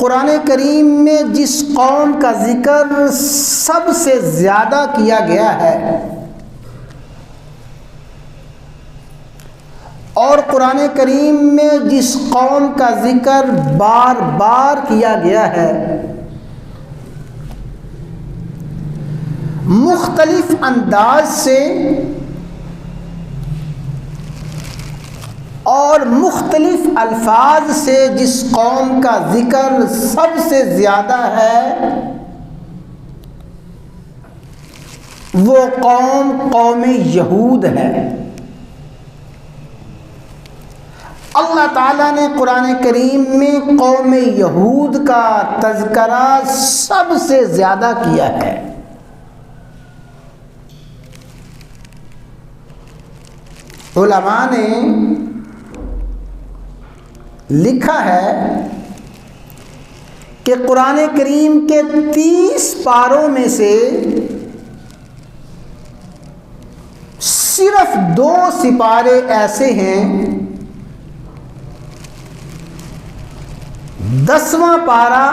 قرآن کریم میں جس قوم کا ذکر سب سے زیادہ کیا گیا ہے اور قرآن کریم میں جس قوم کا ذکر بار بار کیا گیا ہے، مختلف انداز سے اور مختلف الفاظ سے جس قوم کا ذکر سب سے زیادہ ہے، وہ قوم یہود ہے۔ اللہ تعالیٰ نے قرآن کریم میں قوم یہود کا تذکرہ سب سے زیادہ کیا ہے۔ علماء نے لکھا ہے کہ قرآن کریم کے 30 پاروں میں سے صرف 2 سپارے ایسے ہیں، 10واں پارہ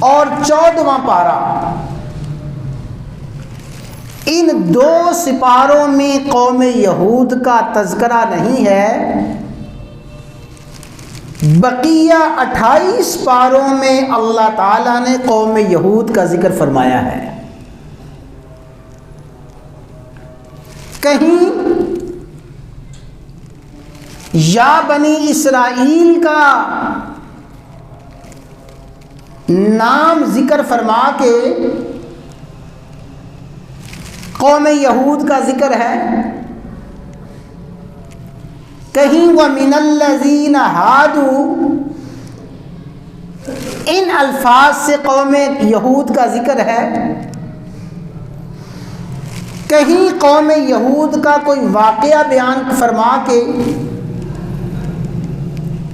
اور 14واں پارہ، ان 2 سپاروں میں قوم یہود کا تذکرہ نہیں ہے، بقیہ 28 پاروں میں اللہ تعالیٰ نے قوم یہود کا ذکر فرمایا ہے۔ کہیں یا بنی اسرائیل کا نام ذکر فرما کے قوم یہود کا ذکر ہے، کہیں وَمِنَ الَّذِينَ هَادُوا، ان الفاظ سے قوم یہود کا ذکر ہے، کہیں قوم یہود کا کوئی واقعہ بیان فرما کے،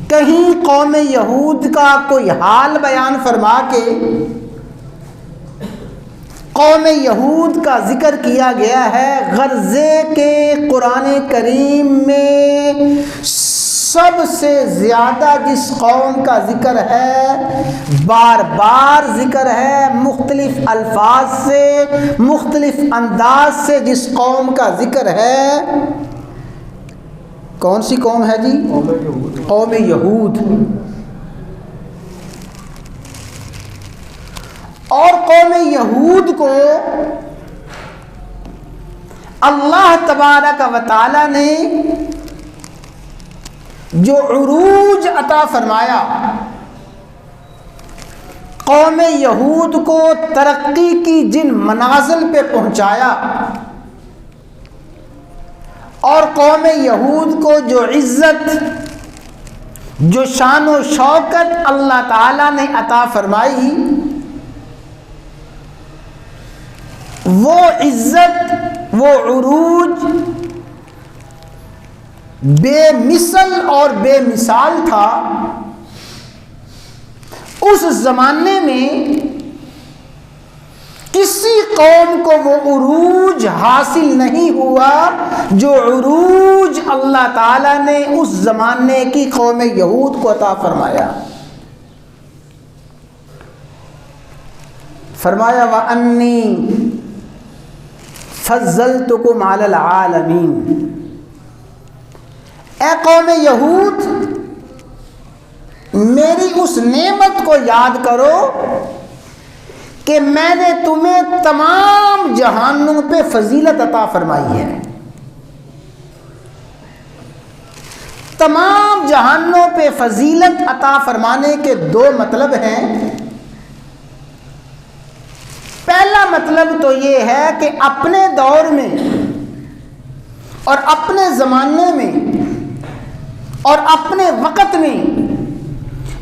کہیں قوم یہود کا کوئی حال بیان فرما کے قوم یہود کا ذکر کیا گیا ہے۔ غرضے کہ قرآن کریم میں سب سے زیادہ جس قوم کا ذکر ہے، بار بار ذکر ہے، مختلف الفاظ سے، مختلف انداز سے جس قوم کا ذکر ہے، کون سی قوم ہے جی؟ قوم یہود۔ اور قوم یہود کو اللہ تبارک و تعالی نے جو عروج عطا فرمایا، قوم یہود کو ترقی کی جن منازل پہ پہنچایا، اور قوم یہود کو جو عزت، جو شان و شوکت اللہ تعالیٰ نے عطا فرمائی، وہ عزت، وہ عروج بے مثل اور بے مثال تھا۔ اس زمانے میں کسی قوم کو وہ عروج حاصل نہیں ہوا جو عروج اللہ تعالیٰ نے اس زمانے کی قوم یہود کو عطا فرمایا۔ فرمایا وَأَنِّي فَضَّلْتُكُمْ عَلَى الْعَالَمِينَ، اے قوم یہود، میری اس نعمت کو یاد کرو کہ میں نے تمہیں تمام جہانوں پہ فضیلت عطا فرمائی ہے۔ تمام جہانوں پہ فضیلت عطا فرمانے کے 2 مطلب ہیں۔ پہلا مطلب تو یہ ہے کہ اپنے دور میں اور اپنے زمانے میں اور اپنے وقت میں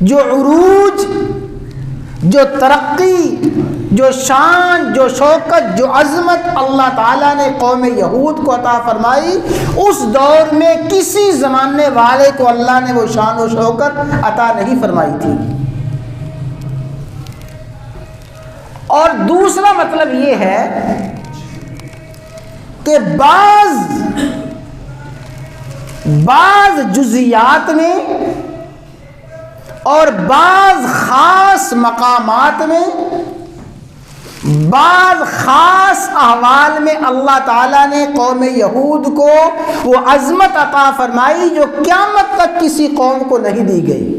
جو عروج، جو ترقی، جو شان، جو شوکت، جو عظمت اللہ تعالیٰ نے قوم یہود کو عطا فرمائی، اس دور میں کسی زمانے والے کو اللہ نے وہ شان و شوکت عطا نہیں فرمائی تھی۔ اور دوسرا مطلب یہ ہے کہ بعض جزیات میں اور بعض خاص مقامات میں، بعض خاص احوال میں اللہ تعالیٰ نے قوم یہود کو وہ عظمت عطا فرمائی جو قیامت تک کسی قوم کو نہیں دی گئی۔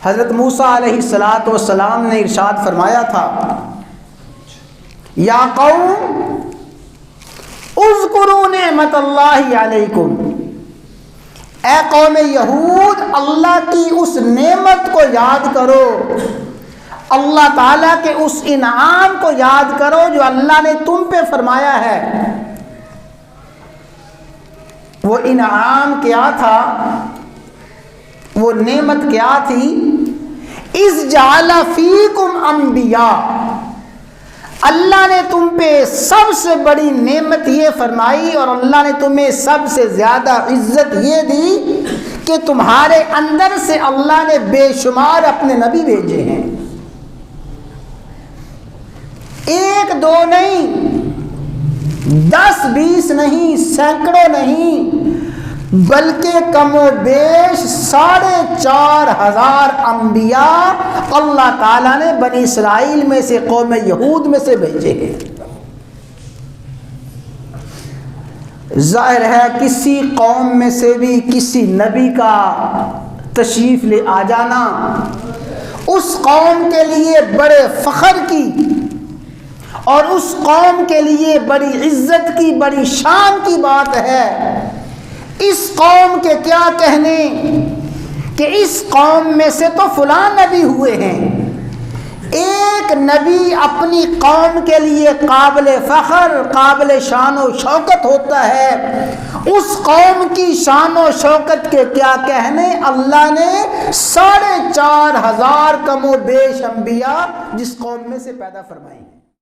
حضرت موسیٰ علیہ السلام نے ارشاد فرمایا تھا، یا قوم اذکروا نعمت اللہ علیکم، اے قوم یہود اللہ کی اس نعمت کو یاد کرو، اللہ تعالیٰ کے اس انعام کو یاد کرو جو اللہ نے تم پہ فرمایا ہے۔ وہ انعام کیا تھا؟ وہ نعمت کیا تھی؟ اذ جعل فیکم انبیاء، اللہ نے تم پہ سب سے بڑی نعمت یہ فرمائی اور اللہ نے تمہیں سب سے زیادہ عزت یہ دی کہ تمہارے اندر سے اللہ نے بے شمار اپنے نبی بھیجے ہیں، ایک دو نہیں، 10 20 نہیں، سینکڑوں نہیں، بلکہ کم و بیش 4,500 انبیاء اللہ تعالیٰ نے بنی اسرائیل میں سے، قوم یہود میں سے بھیجے ہیں۔ ظاہر ہے کسی قوم میں سے بھی کسی نبی کا تشریف لے آ جانا اس قوم کے لیے بڑے فخر کی اور اس قوم کے لیے بڑی عزت کی، بڑی شان کی بات ہے۔ اس قوم کے کیا کہنے کہ اس قوم میں سے تو فلاں نبی ہوئے ہیں۔ ایک نبی اپنی قوم کے لیے قابل فخر، قابل شان و شوکت ہوتا ہے، اس قوم کی شان و شوکت کے کیا کہنے اللہ نے 4,500 کم و بیش انبیاء جس قوم میں سے پیدا فرمائے۔